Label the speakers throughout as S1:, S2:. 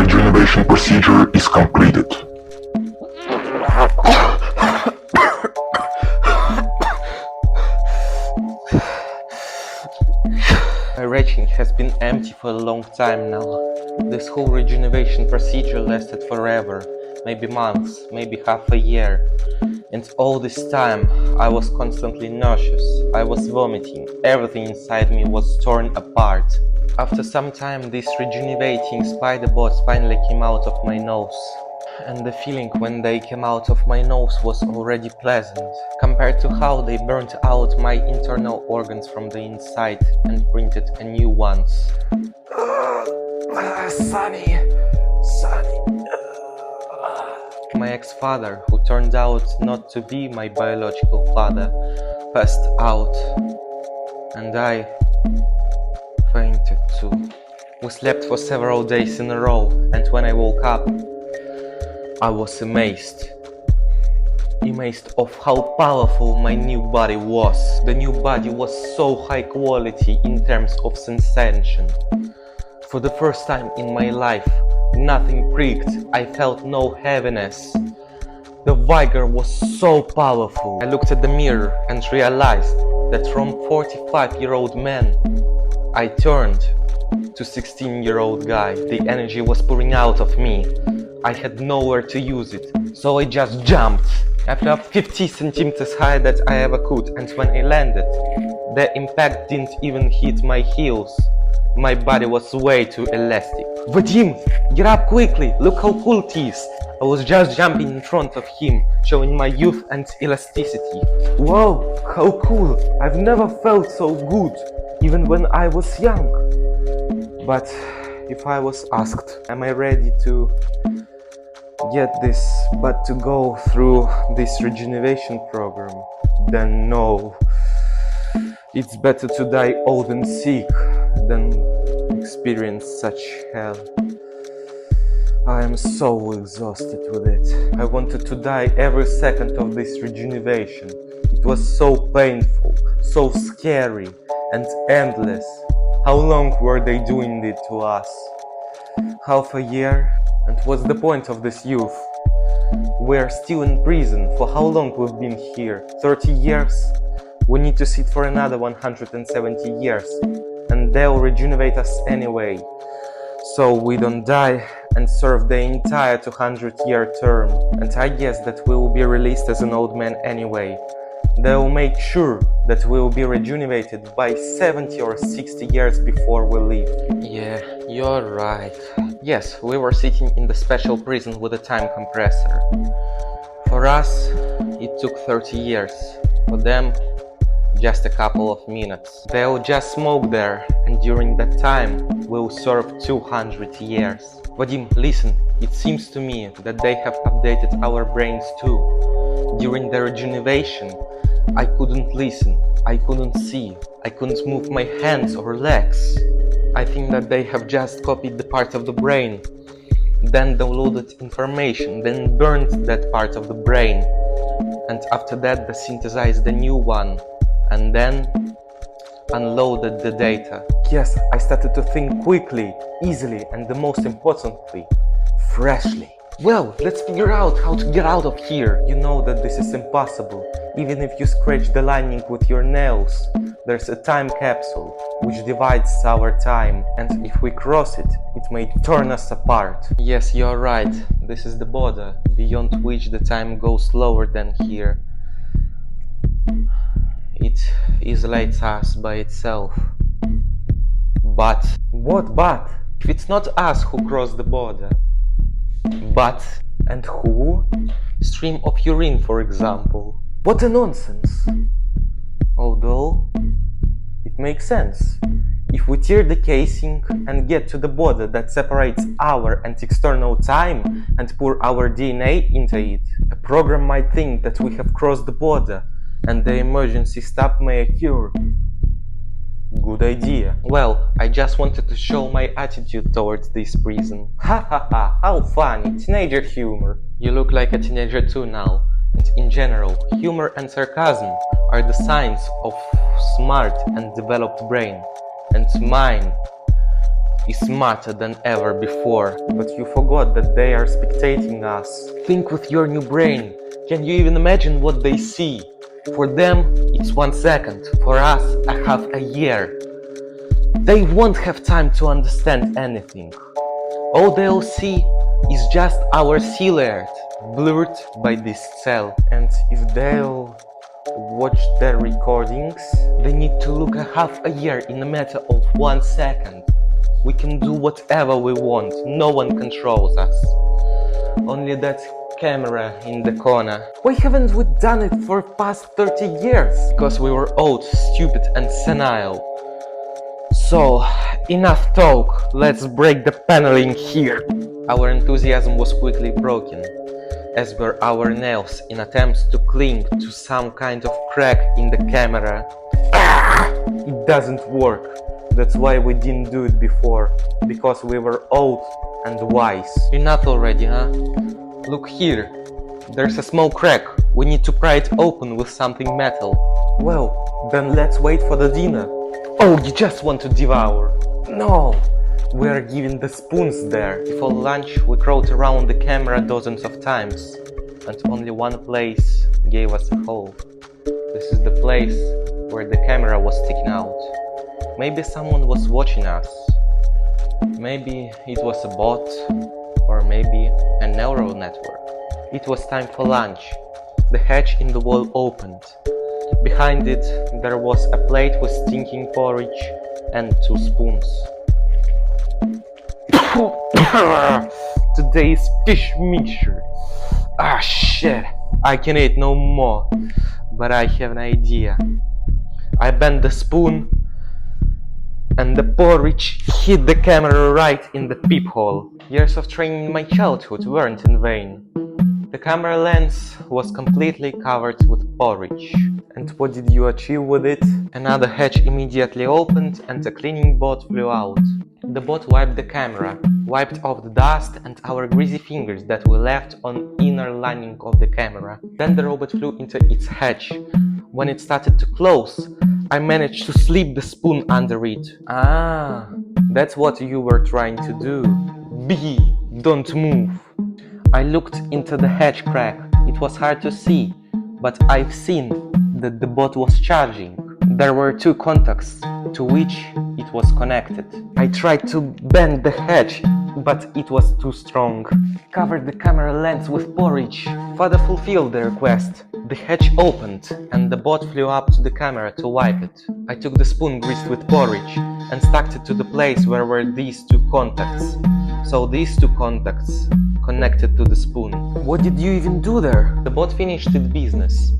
S1: regeneration procedure is completed.
S2: My rating has been empty for a long time now. This whole regeneration procedure lasted forever, maybe months, maybe half a year. And all this time, I was constantly nauseous, I was vomiting, everything inside me was torn apart. After some time, these regenerating spider bots finally came out of my nose. And the feeling when they came out of my nose was already pleasant, compared to how they burnt out my internal organs from the inside and printed a new ones. Sunny. My ex-father, who turned out not to be my biological father, passed out, and I fainted too. We slept for several days in a row, and when I woke up, I was amazed of how powerful my new body was. The new body was so high quality in terms of sensation. For the first time in my life, nothing pricked, I felt no heaviness. The vigor was so powerful. I looked at the mirror and realized that from 45-year-old man, I turned to 16-year-old guy. The energy was pouring out of me. I had nowhere to use it, so I just jumped. I flew up 50 centimeters higher than I ever could, and when I landed, the impact didn't even hit my heels. My body was way too elastic. Vadim, get up quickly, look how cool it is. I was just jumping in front of him, showing my youth and elasticity. Wow, how cool, I've never felt so good, even when I was young. But if I was asked, am I ready to get this, but to go through this regeneration program, then no. It's better to die old and sick than experience such hell. I am so exhausted with it. I wanted to die every second of this regeneration. It was so painful, so scary and endless. How long were they doing it to us? Half a year? And what's the point of this youth? We're still in prison. For how long we've been here? 30 years? We need to sit for another 170 years. And they'll regenerate us anyway. So we don't die and serve the entire 200-year term. And I guess that we will be released as an old man anyway. They'll make sure that we will be regenerated by 70 or 60 years before we leave. Yeah, you're right. Yes, we were sitting in the special prison with a time compressor. For us, it took 30 years. For them, just a couple of minutes. They'll just smoke there, and during that time, we'll serve 200 years. Vadim, listen, it seems to me that they have updated our brains too. During the regeneration, I couldn't listen, I couldn't see, I couldn't move my hands or legs. I think that they have just copied the part of the brain, then downloaded information, then burned that part of the brain, and after that they synthesized the new one, and then unloaded the data. Yes, I started to think quickly, easily, and the most importantly, freshly. Well, let's figure out how to get out of here. You know that this is impossible. Even if you scratch the lining with your nails, there's a time capsule which divides our time, and if we cross it, it may turn us apart. Yes, you're right. This is the border, beyond which the time goes slower than here. It isolates us by itself. But... What but? If it's not us who cross the border. But... And who? Stream of urine, for example. What a nonsense! Although, it makes sense. If we tear the casing and get to the border that separates our and external time and pour our DNA into it, a program might think that we have crossed the border and the emergency stop may occur. Good idea. Well, I just wanted to show my attitude towards this prison. Ha ha ha, how funny, teenager humor. You look like a teenager too now. And in general, humor and sarcasm are the signs of smart and developed brain. And mine is smarter than ever before. But you forgot that they are spectating us. Think with your new brain. Can you even imagine what they see? For them, it's 1 second. For us, a half a year. They won't have time to understand anything. All they'll see is just our silhouette, blurred by this cell. And if they'll watch their recordings, they need to look a half a year in a matter of 1 second. We can do whatever we want, no one controls us. Only that camera in the corner. Why haven't we done it for past 30 years? Because we were old, stupid and senile. So, enough talk, let's break the paneling here. Our enthusiasm was quickly broken, as were our nails in attempts to cling to some kind of crack in the camera. It doesn't work. That's why we didn't do it before, because we were old and wise. Enough already, huh? Look here, there's a small crack. We need to pry it open with something metal. Well, then let's wait for the dinner. Oh, you just want to devour? No, we are giving the spoons there. Before lunch, we crawled around the camera dozens of times, and only one place gave us a hole. This is the place where the camera was sticking out. Maybe someone was watching us. Maybe it was a bot, or maybe a neural network. It was time for lunch. The hatch in the wall opened. Behind it, there was a plate with stinking porridge and 2 spoons. Today's fish mixture. Ah, shit. I can eat no more. But I have an idea. I bent the spoon, and the porridge hit the camera right in the peephole. Years of training in my childhood weren't in vain. The camera lens was completely covered with porridge. And what did you achieve with it? Another hatch immediately opened and a cleaning bot flew out. The bot wiped the camera, wiped off the dust and our greasy fingers that we left on inner lining of the camera. Then the robot flew into its hatch. When it started to close, I managed to slip the spoon under it. Ah, that's what you were trying to do. B, don't move. I looked into the hatch crack. It was hard to see, but I've seen that the bot was charging. There were 2 contacts to which it was connected. I tried to bend the hatch, but it was too strong. Covered the camera lens with porridge. Father fulfilled the request. The hatch opened and the bot flew up to the camera to wipe it. I took the spoon greased with porridge and stuck it to the place where were these 2 contacts. So these 2 contacts connected to the spoon. What did you even do there? The bot finished its business,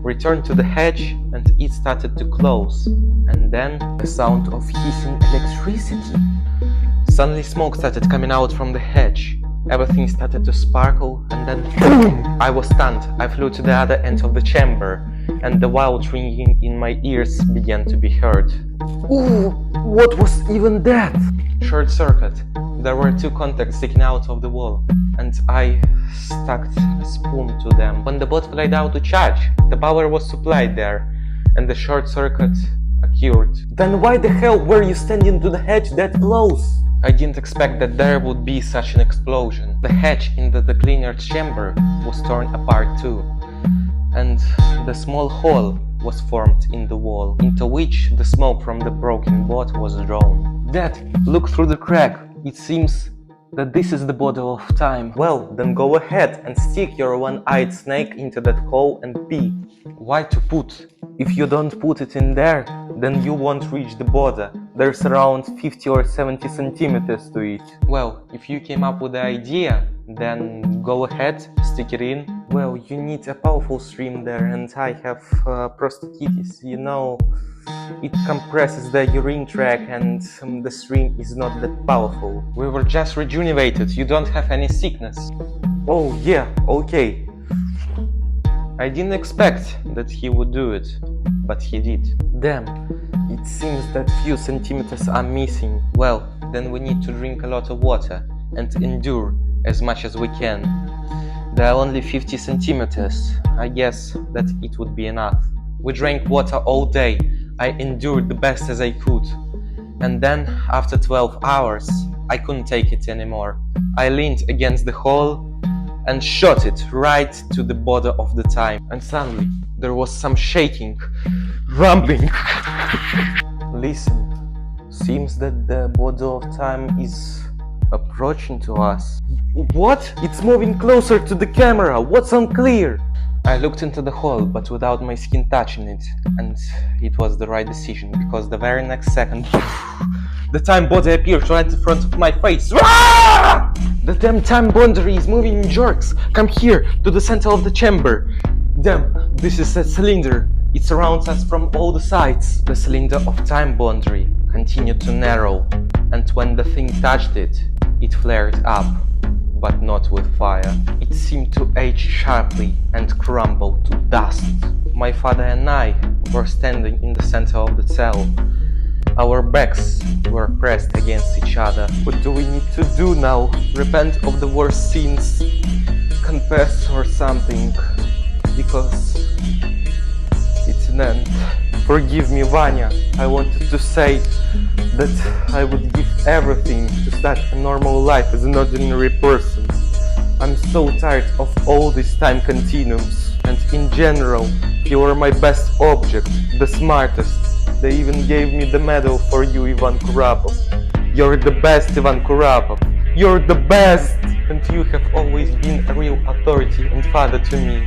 S2: returned to the hatch, and it started to close. And then a sound of hissing electricity. Suddenly smoke started coming out from the hatch. Everything started to sparkle, and then boom! I was stunned. I flew to the other end of the chamber, and the wild ringing in my ears began to be heard. Ooh, what was even that? Short circuit. There were 2 contacts sticking out of the wall, and I stuck a spoon to them. When the bot flied out to charge, the power was supplied there, and the short circuit occurred. Then why the hell were you standing to the hatch that close? I didn't expect that there would be such an explosion. The hatch into the cleaner's chamber was torn apart too, and the small hole was formed in the wall, into which the smoke from the broken bot was drawn. Dad, look through the crack. It seems that this is the bottle of time. Well, then go ahead and stick your one-eyed snake into that hole and pee. Why to put? If you don't put it in there, then you won't reach the border. There's around 50 or 70 centimeters to it. Well, if you came up with the idea, then go ahead, stick it in. Well, you need a powerful stream there, and I have prostatitis, you know. It compresses the urine tract and the stream is not that powerful. We were just rejuvenated, you don't have any sickness. Oh yeah, okay. I didn't expect that he would do it, but he did. Damn, it seems that few centimeters are missing. Well, then we need to drink a lot of water and endure as much as we can. There are only 50 centimeters. I guess that it would be enough. We drank water all day. I endured the best as I could. And then, after 12 hours, I couldn't take it anymore. I leaned against the hole and shot it right to the border of the time. And suddenly, there was some shaking, rumbling. Listen, seems that the border of time is approaching to us. What? It's moving closer to the camera. What's unclear? I looked into the hole, but without my skin touching it, and it was the right decision, because the very next second, the time body appeared right in front of my face. The damn time boundary is moving in jerks. Come here, to the center of the chamber. Damn, this is a cylinder. It surrounds us from all the sides. The cylinder of time boundary continued to narrow, and when the thing touched it, it flared up. But not with fire. It seemed to age sharply and crumble to dust. My father and I were standing in the center of the cell. Our backs were pressed against each other. What do we need to do now? Repent of the worst sins? Confess or something? Because it's an end. Forgive me, Vanya. I wanted to say that I would give everything to start a normal life as an ordinary person. I'm so tired of all these time continuums. And in general, you were my best object, the smartest. They even gave me the medal for you, Ivan Kurapov. You're the best, Ivan Kurapov. You're the best! And you have always been a real authority and father to me.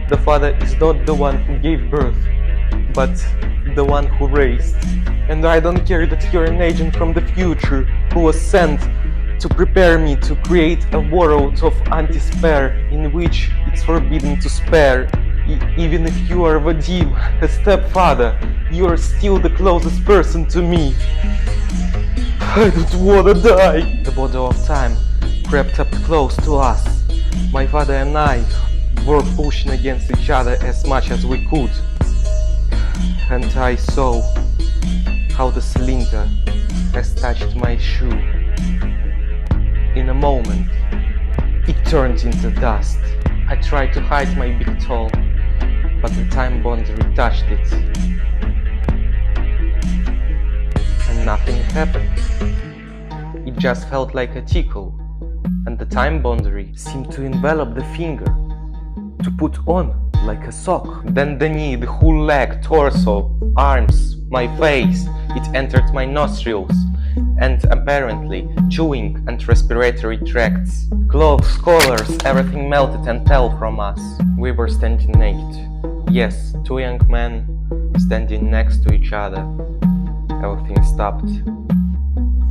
S2: The father is not the one who gave birth, but the one who raised. And I don't care that you're an agent from the future who was sent to prepare me to create a world of ANTISPARE in which it's forbidden to spare. Even if you are Vadim, a stepfather, you are still the closest person to me. I don't wanna die. The border of time crept up close to us. My father and I were pushing against each other as much as we could. And I saw how the cylinder has touched my shoe. In a moment, it turned into dust. I tried to hide my big toe, but the time boundary touched it. And nothing happened. It just felt like a tickle, and the time boundary seemed to envelop the finger, to put on like a sock. Then the knee, the whole leg, torso, arms, my face, it entered my nostrils, and apparently chewing and respiratory tracts. Clothes, collars, everything melted and fell from us. We were standing naked. Yes, two young men standing next to each other. Everything stopped.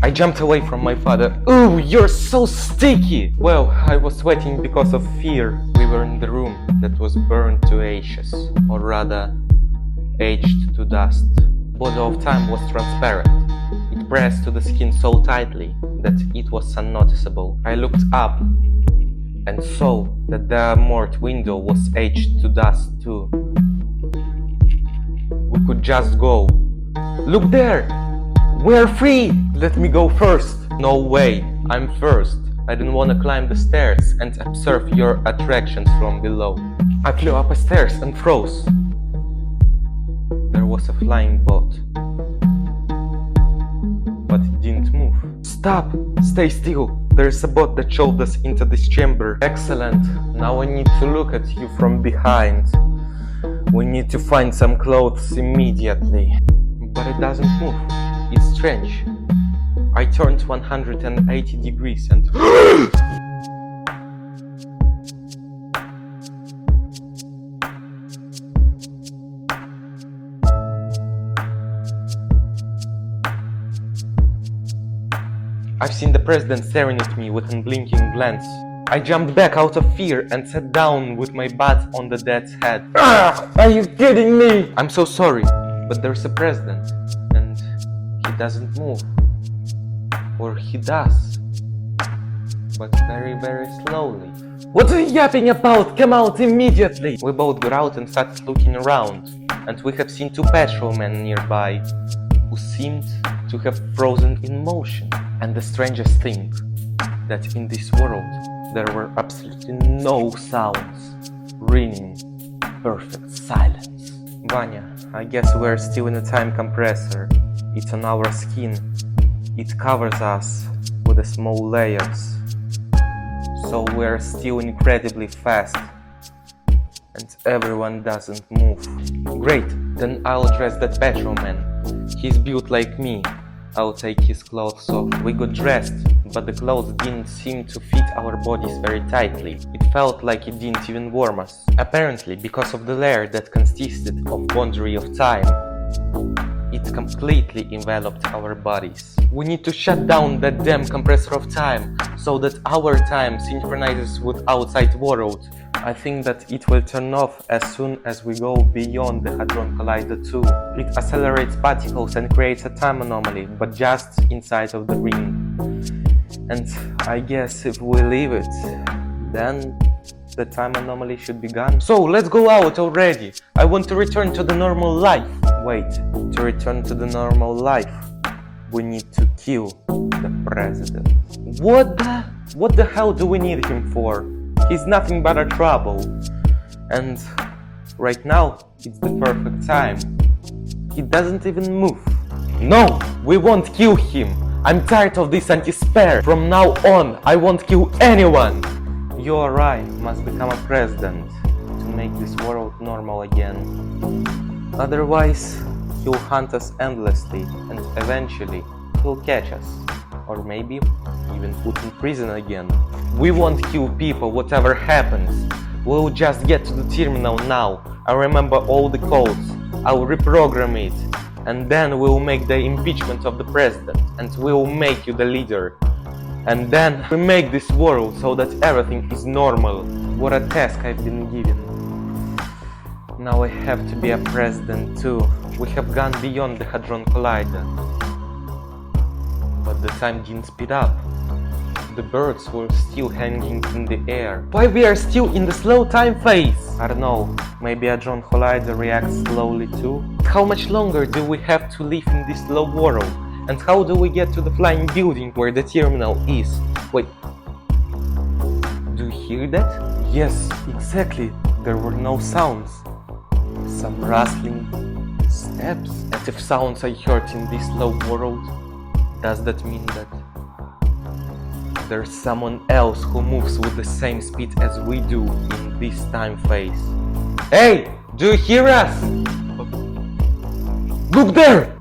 S2: I jumped away from my father. Ooh, you're so sticky! Well, I was sweating because of fear. We were in the room that was burned to ashes, or rather, aged to dust. The border of time was transparent. It pressed to the skin so tightly that it was unnoticeable. I looked up and saw that the armored window was aged to dust too. We could just go. Look there! We're free! Let me go first! No way, I'm first. I didn't want to climb the stairs and observe your attractions from below. I flew up the stairs and froze. There was a flying boat, but it didn't move. Stop! Stay still! There's a boat that showed us into this chamber. Excellent! Now I need to look at you from behind. We need to find some clothes immediately. But it doesn't move. It's strange. I turned 180 degrees and... I've seen the president staring at me with an unblinking glance. I jumped back out of fear and sat down with my butt on the dead's head. Are you kidding me? I'm so sorry, but there's a president, and he doesn't move. Or he does, but very, very slowly. What are you yapping about? Come out immediately! We both got out and started looking around, and we have seen two patrolmen nearby, who seemed to have frozen in motion. And the strangest thing, that in this world there were absolutely no sounds, reigning perfect silence. Vanya, I guess we're still in a time compressor. It's on our skin. It covers us with the small layers, so we're still incredibly fast, and everyone doesn't move. Great, then I'll dress that petrol man. He's built like me. I'll take his clothes off. We got dressed, but the clothes didn't seem to fit our bodies very tightly. It felt like it didn't even warm us. Apparently, because of the layer that consisted of boundary of time, it completely enveloped our bodies. We need to shut down that damn compressor of time, so that our time synchronizes with outside world. I think that it will turn off as soon as we go beyond the Hadron Collider 2. It accelerates particles and creates a time anomaly, but just inside of the ring. And I guess if we leave it, then the time anomaly should be gone. So let's go out already! I want to return to the normal life! Wait, to return to the normal life, we need to kill the president. What the hell do we need him for? He's nothing but a trouble. And right now, it's the perfect time. He doesn't even move. No, we won't kill him. I'm tired of this anti-spare. From now on, I won't kill anyone. You or I must become a president to make this world normal again. Otherwise, he'll hunt us endlessly and eventually he'll catch us. Or maybe even put in prison again. We won't kill people whatever happens. We'll just get to the terminal now. I remember all the codes. I'll reprogram it. And then we'll make the impeachment of the president. And we'll make you the leader. And then we make this world so that everything is normal. What a task I've been given. Now I have to be a president too. We have gone beyond the Hadron Collider. But the time didn't speed up. The birds were still hanging in the air. Why we are still in the slow time phase? I don't know, maybe Hadron Collider reacts slowly too? How much longer do we have to live in this slow world? And how do we get to the flying building where the terminal is? Wait, do you hear that? Yes, exactly, there were no sounds. Some rustling steps. And if sounds are heard in this slow world, does that mean that there's someone else who moves with the same speed as we do in this time phase? Hey! Do you hear us? Look there!